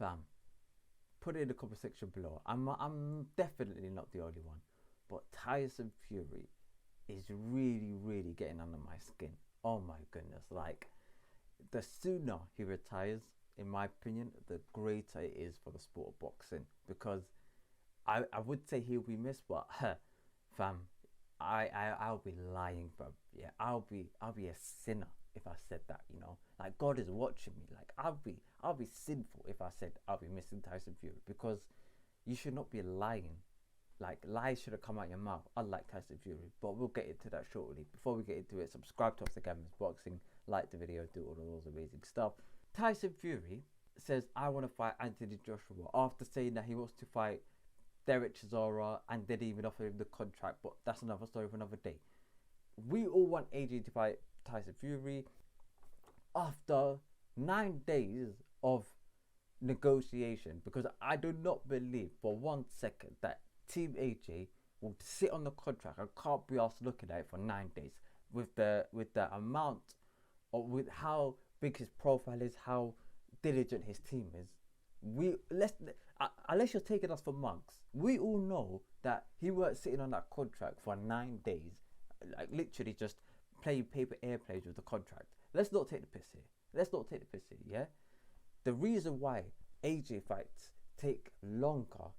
fam, put it in the comment section below. I'm definitely not the only one, but Tyson Fury is really getting under my skin. Oh my goodness, like, the sooner he retires, in my opinion, the greater it is for the sport of boxing, because I would say he'll be missed, but fam, I'll be lying, bro. Yeah, I'll be a sinner if I said that. You know, like, God is watching me. Like, I'll be sinful if I said I'll be missing Tyson Fury, because you should not be lying. Like, lies should have come out your mouth, unlike Tyson Fury. But we'll get into that shortly. Before we get into it, subscribe to us again, Boxing, like the video, do all of those amazing stuff. Tyson Fury says, I want to fight Anthony Joshua, after saying that he wants to fight Derek Chisora and didn't even offer him the contract, but that's another story for another day. We all want AJ to fight Tyson Fury. After 9 days of negotiation, because I do not believe for 1 second that Team AJ will sit on the contract and can't be asked looking at it for 9 days, with the amount, or with how big his profile is, how diligent his team is. Unless you're taking us for monks, we all know that he weren't sitting on that contract for 9 days, like literally just playing paper airplanes with the contract. Let's not take the piss here. Yeah, the reason why AJ fights take longer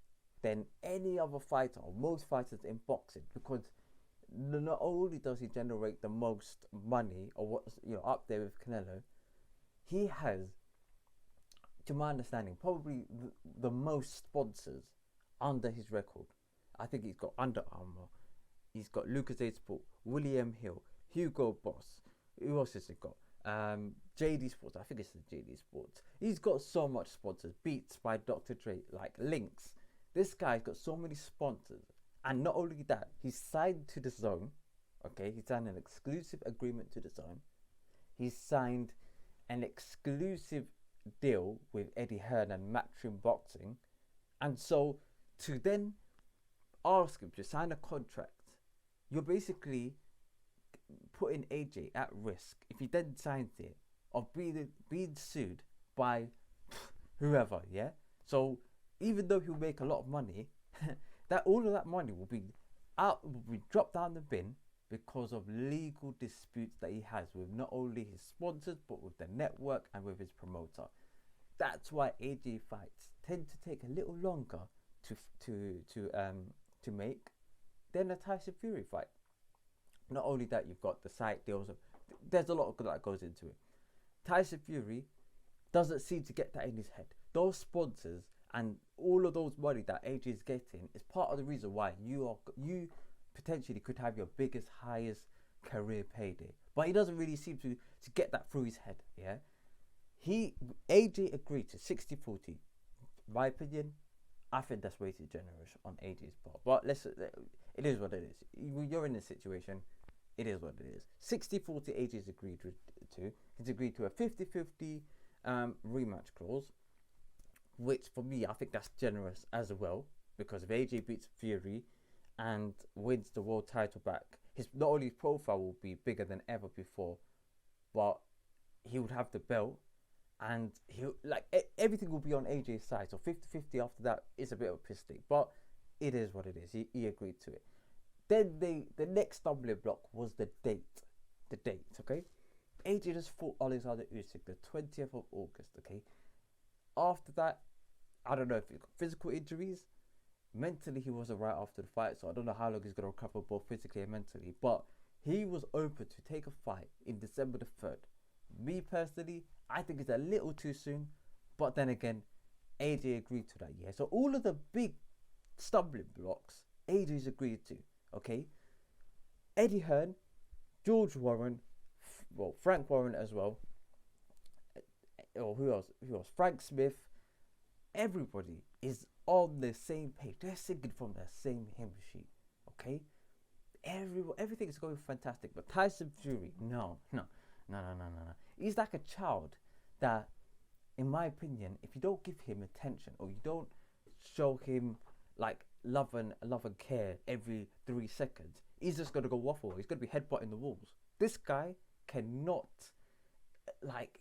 than any other fighter, or most fighters in boxing, because not only does he generate the most money, or what's, you know, up there with Canelo, he has, to my understanding, probably the most sponsors under his record. I think he's got Under Armour, he's got Lucas A Sport, William Hill, Hugo Boss. Who else has he got? JD Sports. I think it's the JD Sports. He's got so much sponsors. Beats by Dr. Dre, like links. This guy's got so many sponsors, and not only that, he's signed to the Zone. Okay, he signed an exclusive agreement to the Zone. He signed an exclusive deal with Eddie Hearn and Matchroom Boxing, and so to then ask him to sign a contract, you're basically putting AJ at risk, if he then signs it, of being sued by whoever. Yeah, so even though he'll make a lot of money, that all of that money will be dropped down the bin because of legal disputes that he has with not only his sponsors, but with the network and with his promoter. That's why AJ fights tend to take a little longer to make than a Tyson Fury fight. Not only that, you've got the site deals. There's a lot of that goes into it. Tyson Fury doesn't seem to get that in his head. Those sponsors and all of those money that AJ is getting is part of the reason why you potentially could have your biggest, highest career payday. But he doesn't really seem to get that through his head. Yeah, AJ agreed to 60-40. My opinion, I think that's way too generous on AJ's part. But it is what it is. You're in this situation. It is what it is. 60-40 AJ's agreed to. He's agreed to a 50-50 rematch clause, which for me, I think that's generous as well, because if AJ beats Fury and wins the world title back, not only his profile will be bigger than ever before, but he would have the belt, and everything will be on AJ's side. So 50-50 after that is a bit of a piss take, but it is what it is. He agreed to it. Then the next stumbling block was the date. Okay, AJ just fought Alexander Usyk the 20th of August. Okay, after that, I don't know if he got physical injuries. Mentally, he wasn't right after the fight, so I don't know how long he's going to recover both physically and mentally. But he was open to take a fight in December the 3rd. Me personally, I think it's a little too soon, but then again, AJ agreed to that. Yeah, so all of the big stumbling blocks, AJ's agreed to. Okay, Eddie Hearn, George Warren, Frank Warren as well. Or who else? Frank Smith. Everybody is on the same page. They're singing from the same hymn sheet. Okay, everything is going fantastic. But Tyson Fury, no. He's like a child that, in my opinion, if you don't give him attention, or you don't show him like love and care every 3 seconds, he's just gonna go waffle. He's gonna be headbutting the walls. This guy cannot,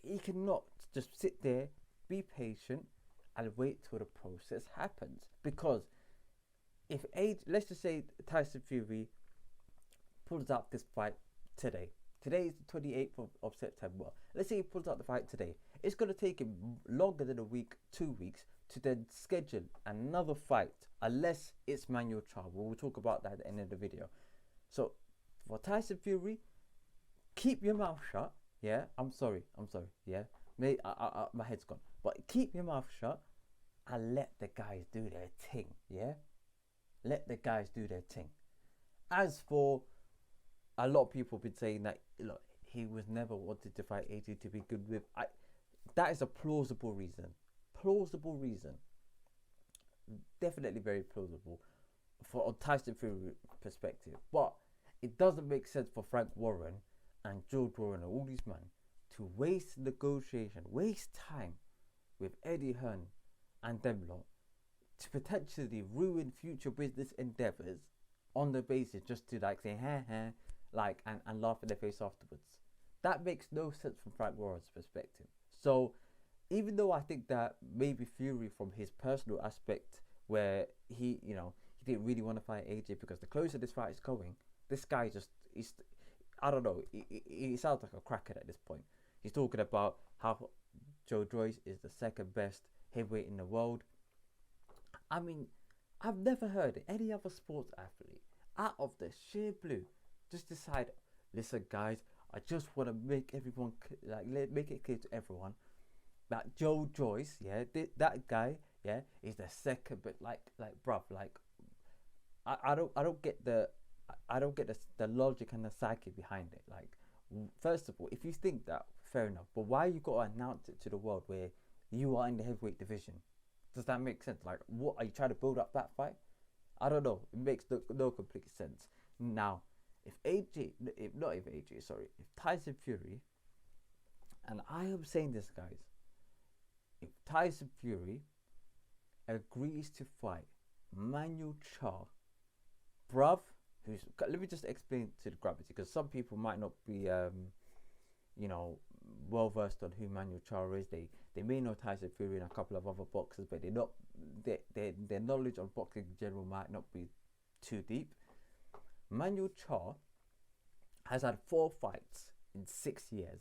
he cannot just sit there, be patient, and wait till the process happens. Because if let's just say Tyson Fury pulls out this fight today. Today is the 28th of September. Let's say he pulls out the fight today. It's going to take him longer than a week, 2 weeks, to then schedule another fight, unless it's Manuel Charr. We'll talk about that at the end of the video. So, for Tyson Fury, keep your mouth shut. Yeah, I'm sorry. Yeah, my head's gone. But keep your mouth shut and let the guys do their thing. Yeah, let the guys do their thing. As for a lot of people have been saying that, look, he was never wanted to fight AJ to be good with. That is a plausible reason. Definitely very plausible for a Tyson Fury perspective. But it doesn't make sense for Frank Warren and George Warren and all these men to waste negotiation, waste time with Eddie Hearn and them lot to potentially ruin future business endeavors on the basis just to like say like and laugh in their face afterwards. That makes no sense from Frank Warren's perspective. So even though I think that maybe Fury, from his personal aspect, where he didn't really want to fight AJ, because the closer this fight is going, this guy he's I don't know, he sounds like a crackhead at this point. He's talking about how Joe Joyce is the second best heavyweight in the world. I mean, I've never heard any other sports athlete out of the sheer blue just decide, listen guys, I just want to make everyone make it clear to everyone that Joe Joyce, yeah, that guy, yeah, is the second. But bruv, I don't get the logic and the psyche behind it. Like, first of all, if you think that, fair enough, but why you got to announce it to the world where you are in the heavyweight division? Does that make sense? Like, what are you trying to build up that fight? I don't know. It makes no complete sense. Now, if Tyson Fury, and I am saying this, guys, if Tyson Fury agrees to fight Manuel Charr, bruv, let me just explain to the gravity, because some people might not be well versed on who Manuel Charr is. They may know Tyson Fury and a couple of other boxers, but their knowledge of boxing in general might not be too deep. Manuel Charr has had 4 fights in 6 years,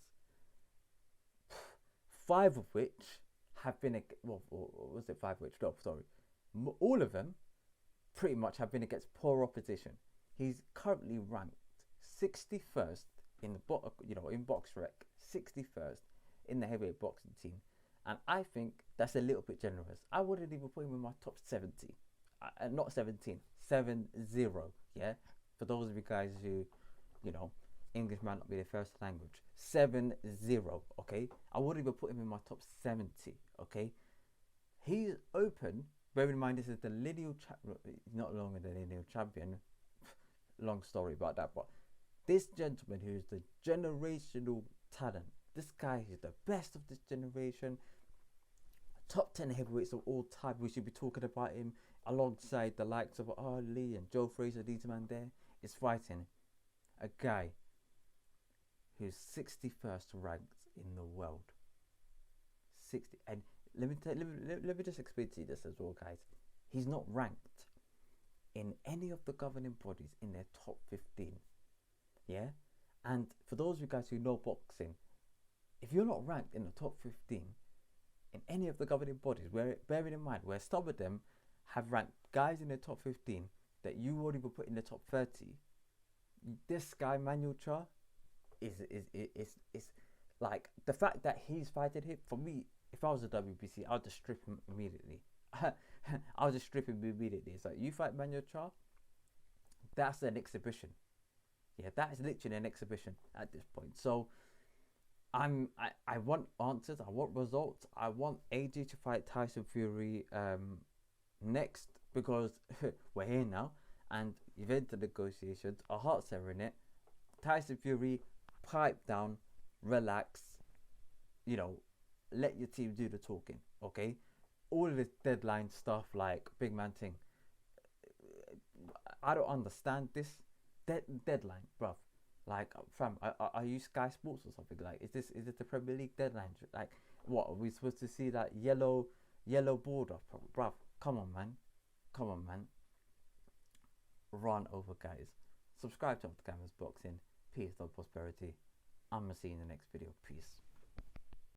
5 of which have been was it 5 which? No, sorry, all of them pretty much have been against poor opposition. He's currently ranked 61st in the in BoxRec, 61st in the heavyweight boxing team, and I think that's a little bit generous. I wouldn't even put him in my top 70, not 17, 70. Yeah, for those of you guys who, English might not be their first language. 70. Okay, I wouldn't even put him in my top 70. Okay, he's open. Bear in mind, this is the lineal not longer the lineal champion. Long story about that, but this gentleman who is the generational talent, this guy is the best of this generation, top 10 heavyweights of all time. We should be talking about him alongside the likes of Ali and Joe Frazier. These man there is fighting a guy who's 61st ranked in the world. 60, and let me just explain to you this as well, guys. He's not ranked in any of the governing bodies in their top 15. Yeah, and for those of you guys who know boxing, if you're not ranked in the top 15 in any of the governing bodies, bearing in mind where some of them have ranked guys in the top 15 that you won't even put in the top 30, this guy Manuel Charr is like, the fact that he's fighting him, for me, if I was a WBC, I'll just strip him immediately. I'll just strip him immediately. It's like, you fight Manuel Charr, that's an exhibition. Yeah, that is literally an exhibition at this point. So I want answers. I want results. I want AJ to fight Tyson Fury next, because we're here now and you've entered negotiations. Our hearts are in it. Tyson Fury, pipe down, relax. Let your team do the talking. Okay, all of this deadline stuff, like big man thing, I don't understand this deadline, bruv. Like, fam, are you Sky Sports or something? Like, is this the Premier League deadline? Like, what are we supposed to see? That yellow Yellow border, bruv. Come on, man. Come on, man. Run over, guys. Subscribe to Off the Canvas Boxing. Peace, love, prosperity. I'm gonna see you in the next video. Peace.